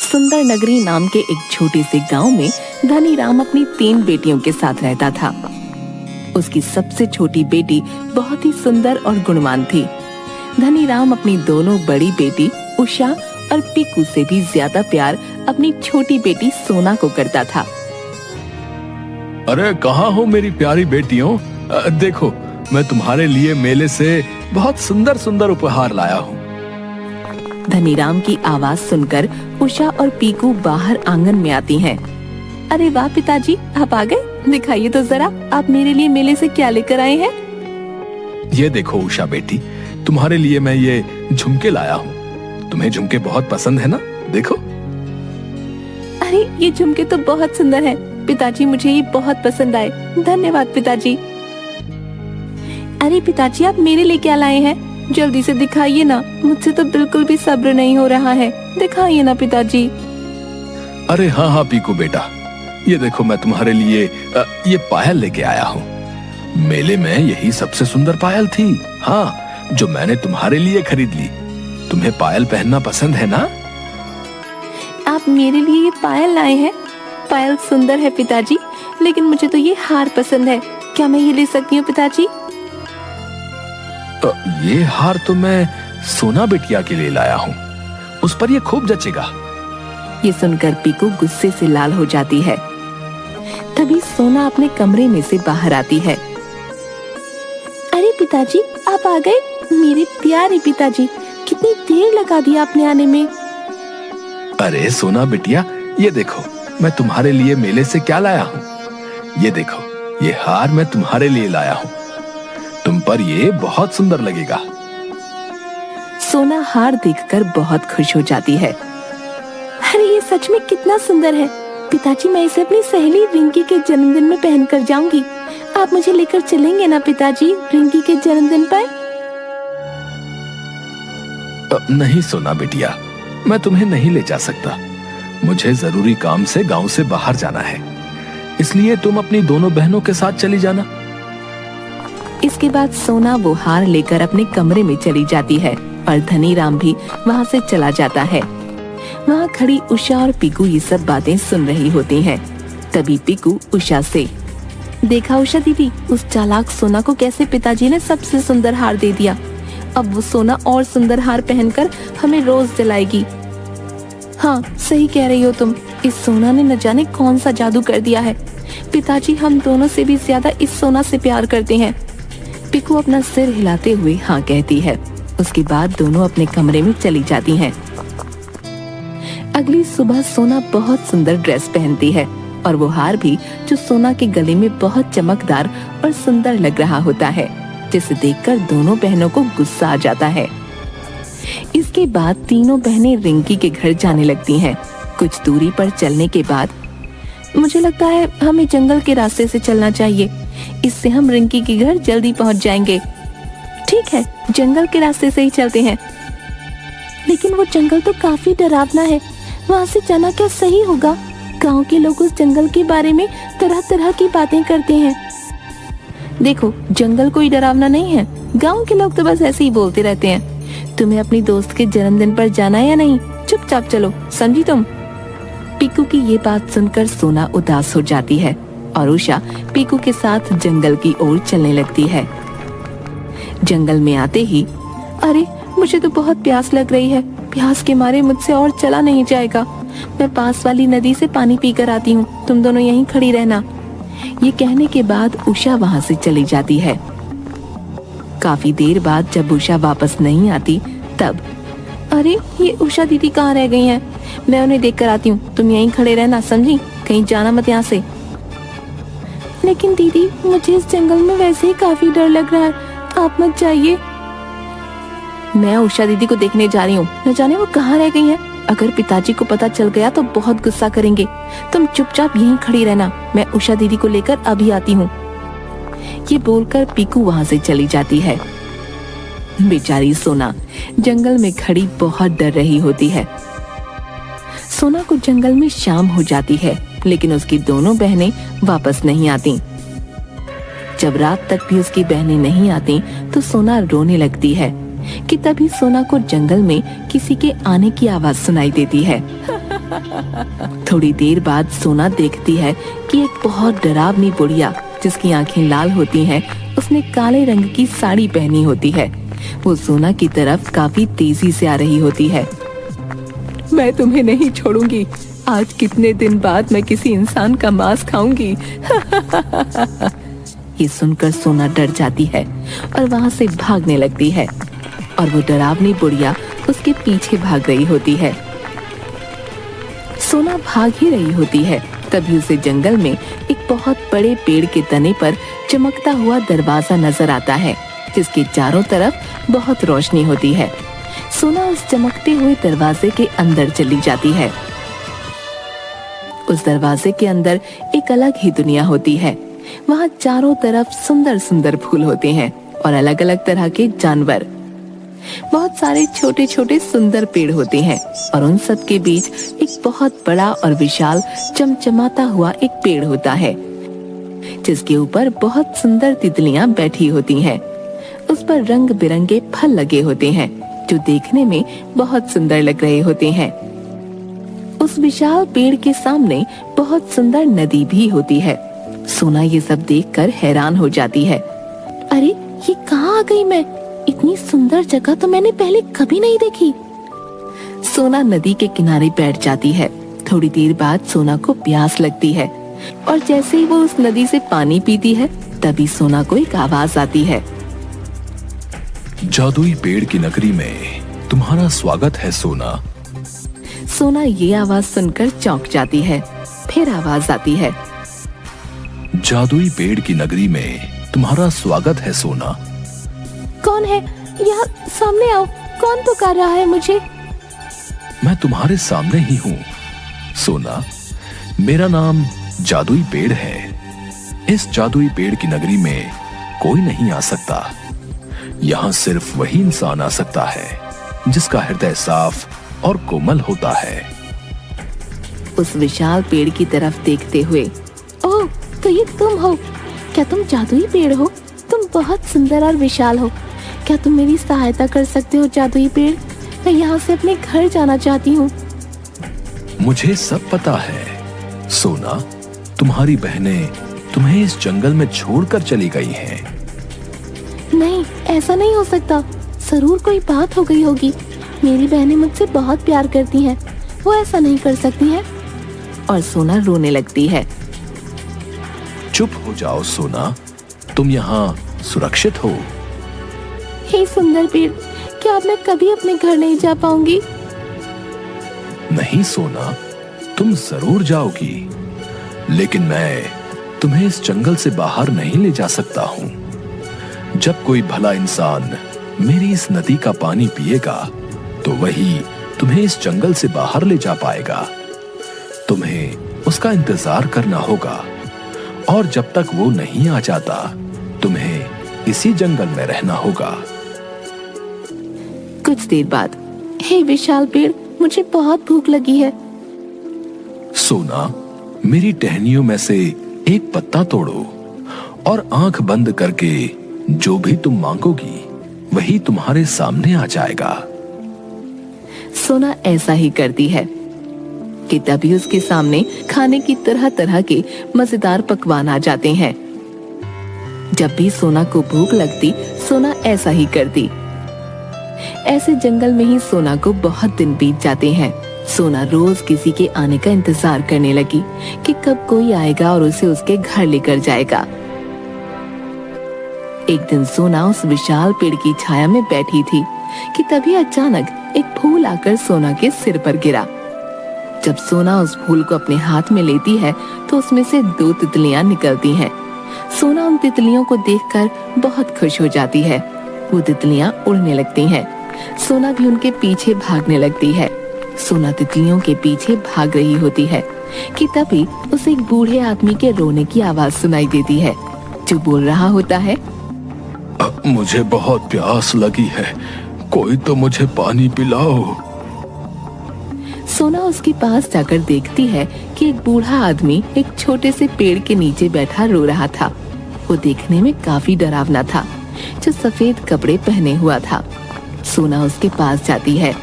सुंदर नगरी नाम के एक छोटे से गांव में धनी राम अपनी 3 बेटियों के साथ रहता था। उसकी सबसे छोटी बेटी बहुत ही सुंदर और गुणवान थी। धनी राम अपनी दोनों बड़ी बेटी उषा और पीकू से भी ज्यादा प्यार अपनी छोटी बेटी सोना को करता था। अरे कहाँ हो मेरी प्यारी बेटियों, देखो मैं तुम्हारे लिए मेले से बहुत सुंदर सुंदर उपहार लाया हूँ। धनी राम की आवाज सुनकर उषा और पीकू बाहर आंगन में आती हैं। अरे वाह पिताजी, आप आ गए, दिखाइए तो जरा आप मेरे लिए मेले से क्या लेकर आए हैं। ये देखो उषा बेटी, तुम्हारे लिए मैं ये झुमके लाया हूँ। तुम्हें झुमके बहुत पसंद है ना, देखो। अरे ये झुमके तो बहुत सुंदर हैं। पिताजी मुझे ये बहुत पसंद आए, धन्यवाद पिताजी। अरे पिताजी आप मेरे लिए क्या लाए हैं, जल्दी से दिखाइए ना, मुझसे तो बिल्कुल भी सब्र नहीं हो रहा है, दिखाइए ना पिताजी। अरे हाँ हाँ पीकू बेटा, ये देखो मैं तुम्हारे लिए ये पायल लेके आया हूँ। मेले में यही सबसे सुंदर पायल थी, हाँ, जो मैंने तुम्हारे लिए खरीद ली। तुम्हें पायल पहनना पसंद है ना? आप मेरे लिए ये पायल लाए हैं? पायल सुंदर है पिताजी, लेकिन मुझे तो ये हार पसंद है, क्या मैं ये ले सकती हूँ पिताजी? ये हार तो मैं सोना बिटिया के लिए लाया हूँ, उस पर ये खूब जचेगा। ये सुनकर पीकू गुस्से से लाल हो जाती है। तभी सोना अपने कमरे में से बाहर आती है। अरे पिताजी आप आ गए, मेरे प्यारे पिताजी, कितनी देर लगा दी आपने आने में। अरे सोना बिटिया, ये देखो मैं तुम्हारे लिए मेले से क्या लाया हूँ। ये देखो, ये हार मैं तुम्हारे लिए लाया हूँ, तुम पर ये बहुत सुंदर लगेगा। सोना हार देखकर बहुत खुश हो जाती है। अरे ये सच में कितना सुंदर है पिताजी, मैं इसे अपनी सहेली रिंकी के जन्मदिन में पहन कर जाऊंगी। आप मुझे लेकर चलेंगे ना पिताजी रिंकी के जन्मदिन पर? नहीं सोना बिटिया, मैं तुम्हें नहीं ले जा सकता। मुझे जरूरी काम से गांव से बाहर जाना है, इसलिए तुम अपनी दोनों बहनों के साथ चली जाना। इसके बाद सोना वो हार लेकर अपने कमरे में चली जाती है और धनी राम भी वहाँ से चला जाता है। वहाँ खड़ी उषा और पीकू ये सब बातें सुन रही होती हैं। तभी पीकू उषा से, देखा उषा दीदी, उस चालाक सोना को कैसे पिताजी ने सबसे सुंदर हार दे दिया। अब वो सोना और सुंदर हार पहनकर हमें रोज दिलाएगी। हाँ सही कह रही हो तुम, इस सोना ने न जाने कौन सा जादू कर दिया है। पिताजी हम दोनों से भी ज्यादा इस सोना से प्यार करते हैं। पीकू अपना सिर हिलाते हुए हाँ कहती है। उसके बाद दोनों अपने कमरे में चली जाती हैं। अगली सुबह सोना बहुत सुंदर ड्रेस पहनती है और वो हार भी, जो सोना के गले में बहुत चमकदार और सुंदर लग रहा होता है, जिसे देखकर दोनों बहनों को गुस्सा आ जाता है। इसके बाद तीनों बहनें रिंकी के घर जाने लगती हैं। कुछ दूरी पर चलने के बाद, मुझे लगता है हमें जंगल के रास्ते से चलना चाहिए, इससे हम रिंकी के घर जल्दी पहुंच जाएंगे। ठीक है, जंगल के रास्ते से ही चलते हैं। लेकिन वो जंगल तो काफी डरावना है, वहाँ से जाना क्या सही होगा? गांव के लोग उस जंगल के बारे में तरह तरह की बातें करते हैं। देखो जंगल कोई डरावना नहीं है, गांव के लोग तो बस ऐसे ही बोलते रहते हैं। तुम्हें अपनी दोस्त के जन्मदिन पर जाना है या नहीं? चुपचाप चलो, समझी तुम? पीकू की ये बात सुनकर सोना उदास हो जाती है और उषा पीकू के साथ जंगल की ओर चलने लगती है। जंगल में आते ही, अरे मुझे तो बहुत प्यास लग रही है, प्यास के मारे मुझसे और चला नहीं जाएगा। मैं पास वाली नदी से पानी पीकर आती हूँ, तुम दोनों यहीं खड़ी रहना। ये कहने के बाद उषा वहाँ से चली जाती है। काफी देर बाद जब उषा वापस नहीं आती तब, अरे ये उषा दीदी कहाँ रह गई हैं? मैं उन्हें देखकर आती हूँ, तुम यहीं खड़े रहना, समझी? कहीं जाना मत यहाँ से। लेकिन दीदी मुझे इस जंगल में वैसे ही काफी डर लग रहा है, आप मत जाइए। मैं उषा दीदी को देखने जा रही हूँ, न जाने वो कहाँ रह गई हैं। अगर पिताजी को पता चल गया तो बहुत गुस्सा करेंगे। तुम चुपचाप यहीं खड़ी रहना, मैं उषा दीदी को लेकर अभी आती हूँ। ये बोलकर पीकू वहाँ से चली जाती है। बेचारी सोना जंगल में खड़ी बहुत डर रही होती है। सोना को जंगल में शाम हो जाती है, लेकिन उसकी दोनों बहनें वापस नहीं आती। जब रात तक भी उसकी बहनें नहीं आती तो सोना रोने लगती है कि तभी सोना को जंगल में किसी के आने की आवाज सुनाई देती है। थोड़ी देर बाद सोना देखती है कि एक बहुत डरावनी बुढ़िया जिसकी आंखें लाल होती हैं, उसने काले रंग की साड़ी पहनी होती है। वो सोना की तरफ काफी तेजी से आ रही होती है। मैं तुम्हें नहीं छोड़ूंगी। आज कितने दिन बाद मैं किसी इंसान का मांस खाऊंगी। ये सुनकर सोना डर जाती है और वहां से भागने लगती है और वो डरावनी बुढ़िया उसके पीछे भाग रही होती है। सोना भाग ही रही होती है, तभी उसे जंगल में एक बहुत बड़े पेड़ के तने पर चमकता हुआ दरवाजा नजर आता है, जिसके चारों तरफ बहुत रोशनी होती है। सोना उस चमकते हुए दरवाजे के अंदर चली जाती है। उस दरवाजे के अंदर एक अलग ही दुनिया होती है। वहाँ चारों तरफ सुंदर सुंदर फूल होते हैं और अलग अलग तरह के जानवर। बहुत सारे छोटे छोटे सुंदर पेड़ होते हैं और उन सब के बीच एक बहुत बड़ा और विशाल चमचमाता हुआ एक पेड़ होता है, जिसके ऊपर बहुत सुंदर तितलियां बैठी होती हैं। उस पर रंग बिरंगे फल लगे होते हैं जो देखने में बहुत सुंदर लग रहे होते हैं। उस विशाल पेड़ के सामने बहुत सुंदर नदी भी होती है। सोना ये सब देखकर हैरान हो जाती है। अरे ये कहाँ आ गई मैं? इतनी सुंदर जगह तो मैंने पहले कभी नहीं देखी। सोना नदी के किनारे बैठ जाती है। थोड़ी देर बाद सोना को प्यास लगती है और जैसे ही वो उस नदी से पानी पीती है, तभी सोना को एक आवाज आती है। जादुई पेड़ की नगरी में तुम्हारा स्वागत है सोना। सोना ये आवाज सुनकर चौंक जाती है। फिर आवाज आती है, जादुई पेड़ की नगरी में तुम्हारा स्वागत है सोना। कौन है? यहाँ सामने आओ। कौन पुकार रहा है मुझे? मैं तुम्हारे सामने ही हूँ सोना। मेरा नाम जादुई पेड़ है। इस जादुई पेड़ की नगरी में कोई नहीं आ सकता। यहाँ सिर्फ वही इंसान आ सकता है जिसका हृदय साफ और कोमल होता है। उस विशाल पेड़ की तरफ देखते हुए, ओह, तो ये तुम हो? क्या तुम जादुई पेड़ हो? तुम बहुत सुंदर और विशाल हो। क्या तुम मेरी सहायता कर सकते हो जादुई पेड़? मैं यहाँ से अपने घर जाना चाहती हूँ। मुझे सब पता है सोना। तुम्हारी बहनें तुम्हें इस जंगल में छोड़कर चली गई हैं। नहीं, ऐसा नहीं हो सकता। जरूर कोई बात हो गई होगी। मेरी बहनें मुझसे बहुत प्यार करती हैं। वो ऐसा नहीं कर सकती हैं। और सोना रोने लगती है। चुप हो जाओ सोना, तुम यहाँ सुरक्षित हो। हे सुंदर पेड़, क्या अब मैं कभी अपने घर नहीं जा पाऊंगी? नहीं सोना, तुम जरूर जाओगी, लेकिन मैं तुम्हें इस जंगल से बाहर नहीं ले जा सकता हूँ। जब कोई भला इंसान मेरी इस नदी का पानी पिएगा, तो वही तुम्हें इस जंगल से बाहर ले जा पाएगा। तुम्हें उसका इंतजार करना होगा, और जब तक वो नहीं आ जाता, तुम्हें इसी जंगल में रहना होगा। कुछ देर बाद, हे विशाल पेड़, मुझे बहुत भूख लगी है। सोना, मेरी टहनियों में से एक पत्ता तोड़ो और आंख बंद करके जो भी तुम मांगोगी वही तुम्हारे सामने आ जाएगा। सोना ऐसा ही करती है कि तभी उसके सामने खाने की तरह तरह के मजेदार पकवान आ जाते हैं। जब भी सोना को भूख लगती, सोना ऐसा ही करती। ऐसे जंगल में ही सोना को बहुत दिन बीत जाते हैं। सोना रोज किसी के आने का इंतजार करने लगी कि कब कोई आएगा और उसे उसके घर लेकर जाएगा। एक दिन सोना उस विशाल पेड़ की छाया में बैठी थी कि तभी अचानक एक फूल आकर सोना के सिर पर गिरा। जब सोना उस फूल को अपने हाथ में लेती है, तो उसमें से 2 तितलियां निकलती हैं। सोना उन तितलियों को देखकर बहुत खुश हो जाती है। वो तितलियां उड़ने लगती हैं। सोना भी उनके पीछे भागने लगती है। सोना तितलियों के पीछे भाग रही होती है कि तभी उसे एक बूढ़े आदमी के रोने की आवाज सुनाई देती है, जो बोल रहा होता है, मुझे बहुत प्यास लगी है, कोई तो मुझे पानी पिलाओ। सोना उसके पास जाकर देखती है कि एक बूढ़ा आदमी एक छोटे से पेड़ के नीचे बैठा रो रहा था। वो देखने में काफी डरावना था, जो सफेद कपड़े पहने हुआ था। सोना उसके पास जाती है।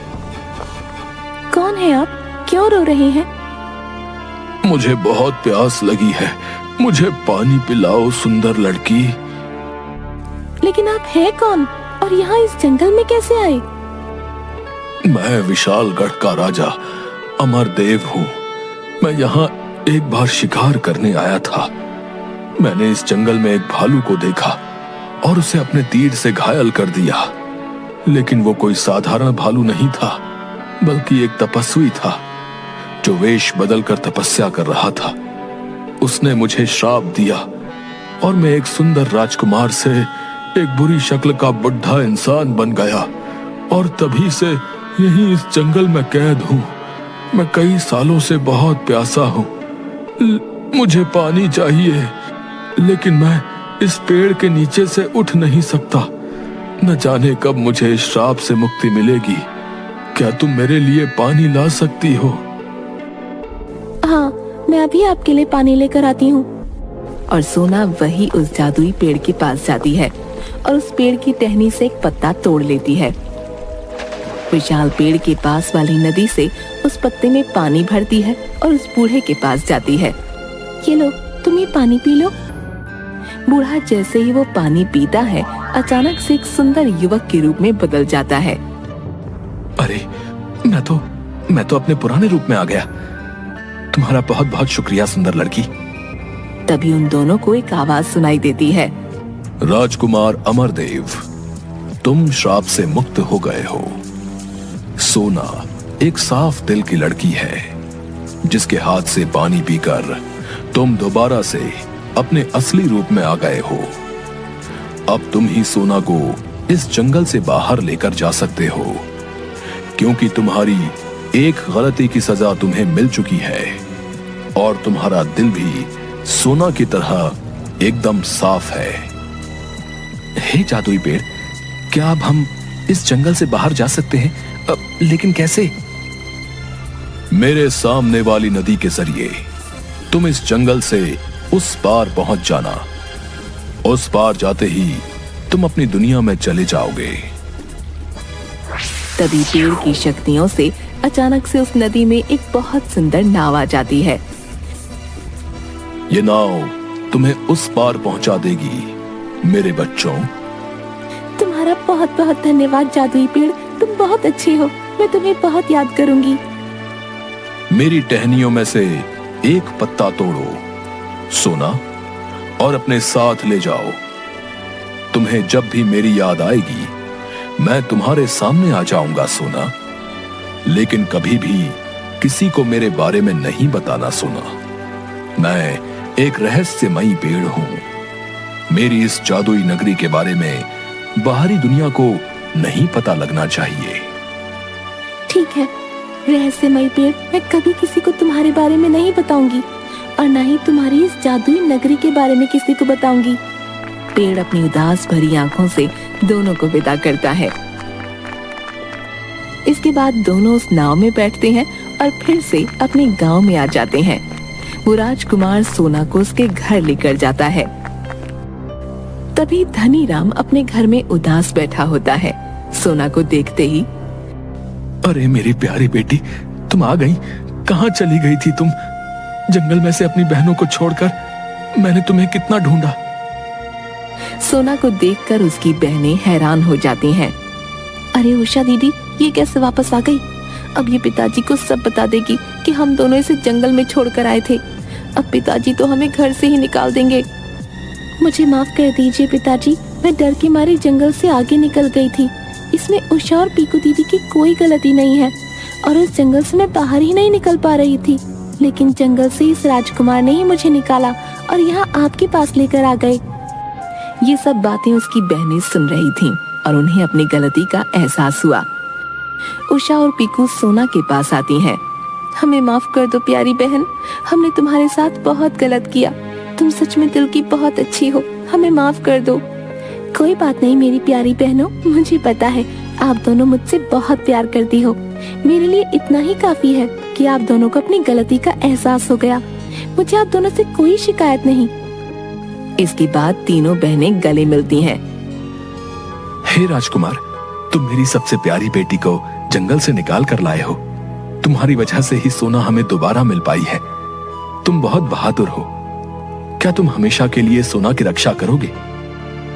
कौन है आप? क्यों रो रहे हैं? मुझे बहुत प्यास लगी है, मुझे पानी पिलाओ सुंदर लड़की। लेकिन आप हैं कौन और यहाँ इस जंगल में कैसे आए? मैं विशालगढ़ का राजा अमरदेव हूँ। मैं यहाँ एक बार शिकार करने आया था। मैंने इस जंगल में एक भालू को देखा और उसे अपने तीर से घायल कर दिया। लेकिन वो कोई साधारण भालू नहीं था, बल्कि एक तपस्वी था जो वेश बदलकर तपस्या कर रहा था। उसने मुझे श्राप दिया और मैं एक सुंदर राजकुमार से एक बुरी शक्ल का बुढ़ा इंसान बन गया और तभी से यहीं इस जंगल में कैद हूं। मैं कई सालों से बहुत प्यासा हूं। मुझे पानी चाहिए, लेकिन मैं इस पेड़ के नीचे से उठ नहीं सकता। न जाने कब मुझे इस श्राप से मुक्ति मिलेगी। क्या तुम मेरे लिए पानी ला सकती हो? हाँ, मैं अभी आपके लिए पानी लेकर आती हूँ। और सोना वही उस जादुई पेड़ के पास जाती है और उस पेड़ की टहनी से एक पत्ता तोड़ लेती है। विशाल पेड़ के पास वाली नदी से उस पत्ते में पानी भरती है और उस बूढ़े के पास जाती है। ये लो, तुम ये पानी पी लो। बूढ़ा जैसे ही वो पानी पीता है, अचानक से एक सुंदर युवक के रूप में बदल जाता है। अरे, मैं तो अपने पुराने रूप में आ गया। तुम्हारा बहुत बहुत शुक्रिया सुंदर लड़की। तभी उन दोनों को एक आवाज सुनाई देती है। राजकुमार अमरदेव, तुम श्राप से मुक्त हो गए हो। सोना एक साफ दिल की लड़की है, जिसके हाथ से पानी पीकर तुम दोबारा से अपने असली रूप में आ गए हो। अब तुम ही सोना को इस जंगल से बाहर लेकर जा सकते हो, क्योंकि तुम्हारी एक गलती की सजा तुम्हें मिल चुकी है और तुम्हारा दिल भी सोना की तरह एकदम साफ है। हे जादुई पेड़, क्या अब हम इस जंगल से बाहर जा सकते हैं? लेकिन कैसे? मेरे सामने वाली नदी के जरिए तुम इस जंगल से उस पार पहुंच जाना। उस पार जाते ही तुम अपनी दुनिया में चले जाओगे। तभी पेड़ की शक्तियों से अचानक से उस नदी में एक बहुत सुंदर नाव आ जाती है। ये नाव तुम्हें उस पार पहुंचा देगी मेरे बच्चों। तुम्हारा बहुत बहुत धन्यवाद जादुई पेड़, तुम बहुत अच्छे हो। मैं तुम्हें बहुत याद करूंगी। मेरी टहनियों में से एक पत्ता तोड़ो सोना और अपने साथ ले जाओ। तुम्हें जब भी मेरी याद आएगी, मैं तुम्हारे सामने आ जाऊंगा सोना। लेकिन कभी भी किसी को मेरे बारे में नहीं बताना सोना। मैं एक रहस्यमयी पेड़ हूं। मेरी इस जादुई नगरी के बारे में बाहरी दुनिया को नहीं पता लगना चाहिए। ठीक है रहस्यमयी पेड़, मैं कभी किसी को तुम्हारे बारे में नहीं बताऊंगी और न ही तुम्हारी इस जादुई नगरी के बारे में किसी को बताऊंगी। पेड़ अपनी उदास भरी आंखों से दोनों को विदा करता है। इसके बाद दोनों उस नाव में बैठते हैं और फिर से अपने गांव में आ जाते हैं। वो राजकुमार सोना को उसके घर लेकर जाता है। तभी धनी राम अपने घर में उदास बैठा होता है। सोना को देखते ही, अरे मेरी प्यारी बेटी, तुम आ गई। कहाँ चली गई थी तुम? जंगल में से अपनी बहनों को छोड़कर मैंने तुम्हें कितना ढूंढा। सोना को देखकर उसकी बहनें हैरान हो जाती हैं। अरे उषा दीदी, ये कैसे वापस आ गई? अब ये पिताजी को सब बता देगी कि हम दोनों इसे जंगल में छोड़कर आए थे। अब पिताजी तो हमें घर से ही निकाल देंगे। मुझे माफ कर दीजिए पिताजी, मैं डर के मारे जंगल से आगे निकल गई थी। इसमें उषा और पीकू दीदी की कोई गलती नहीं है और उस जंगल से मैं बाहर ही नहीं निकल पा रही थी। लेकिन जंगल से इस राजकुमार ने ही मुझे निकाला और यहाँ आपके पास लेकर आ गए। ये सब बातें उसकी बहनें सुन रही थीं और उन्हें अपनी गलती का एहसास हुआ। उषा और पीकू सोना के पास आती हैं। हमें माफ कर दो प्यारी बहन, हमने तुम्हारे साथ बहुत गलत किया। तुम सच में दिल की बहुत अच्छी हो, हमें माफ कर दो। कोई बात नहीं मेरी प्यारी बहनों, मुझे पता है आप दोनों मुझसे बहुत प्यार करती हो। मेरे लिए इतना ही काफी है कि आप दोनों को अपनी गलती का एहसास हो गया। मुझे आप दोनों से कोई शिकायत नहीं। इसके बाद तीनों बहनें गले मिलती हैं। हे राजकुमार, तुम मेरी सबसे प्यारी बेटी को जंगल से निकाल कर लाए हो। तुम्हारी वजह से ही सोना हमें दोबारा मिल पाई है। तुम बहुत बहादुर हो। क्या तुम हमेशा के लिए सोना की रक्षा करोगे?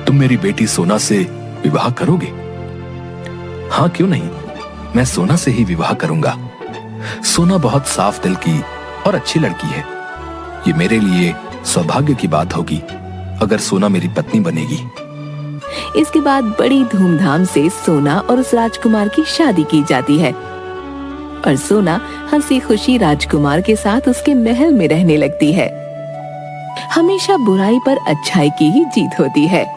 तुम मेरी बेटी सोना से विवाह करोगे? हाँ, क्यों नहीं, मैं सोना से ही विवाह करूंगा। सोना बहुत साफ दिल की और अच्छी लड़की है। ये मेरे लिए सौभाग्य की बात होगी अगर सोना मेरी पत्नी बनेगी। इसके बाद बड़ी धूमधाम से सोना और उस राजकुमार की शादी की जाती है और सोना हंसी खुशी राजकुमार के साथ उसके महल में रहने लगती है। हमेशा बुराई पर अच्छाई की ही जीत होती है।